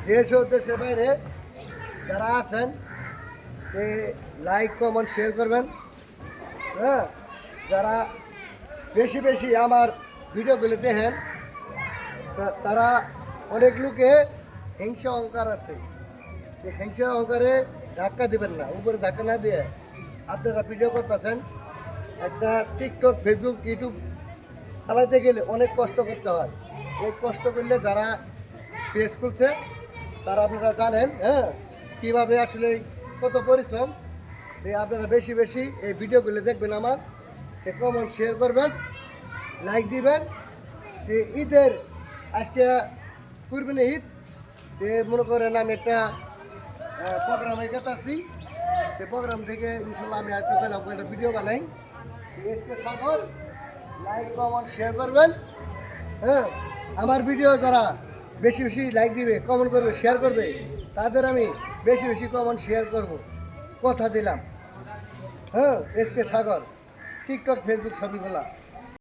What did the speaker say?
দেশ ও দেশের বাইরে যারা আছেন লাইক কমেন্ট শেয়ার করবেন। হ্যাঁ, যারা বেশি বেশি আমার ভিডিওগুলো দেখেন তারা অনেক লোকে হিংসা অহংকার আছে। এই হিংসা অহংকারে ধাক্কা দেবেন না, উপরে ধাক্কা না দিয়ে আপনারা ভিডিও করতেছেন। একটা টিকটক, ফেসবুক, ইউটিউব চালাতে গেলে অনেক কষ্ট করতে হয়। এই কষ্ট করলে যারা পেজ খুলছে তারা আপনারা জানেন, হ্যাঁ, কীভাবে আসলে কত পরিশ্রম। আপনারা বেশি বেশি এই ভিডিওগুলো দেখবেন, আমার কমেন্ট শেয়ার করবেন, লাইক দিবেন। ঈদের আজকে কুরবানি ঈদ, মনে করেন আমি একটা প্রোগ্রামে গেতাছি, সেই প্রোগ্রাম থেকে ইনশাল্লাহ আমি একটা পেলাম একটা ভিডিও বানাই। এসকে সাগর লাইক কমেন্ট শেয়ার করবেন। হ্যাঁ, আমার ভিডিও যারা বেশি বেশি লাইক দিবে, কমেন্ট করবে, শেয়ার করবে, তাদের আমি বেশি বেশি কমেন্ট শেয়ার করব, কথা দিলাম। হ্যাঁ, এসকে সাগর টিকটক, ফেসবুক সবই খোলা।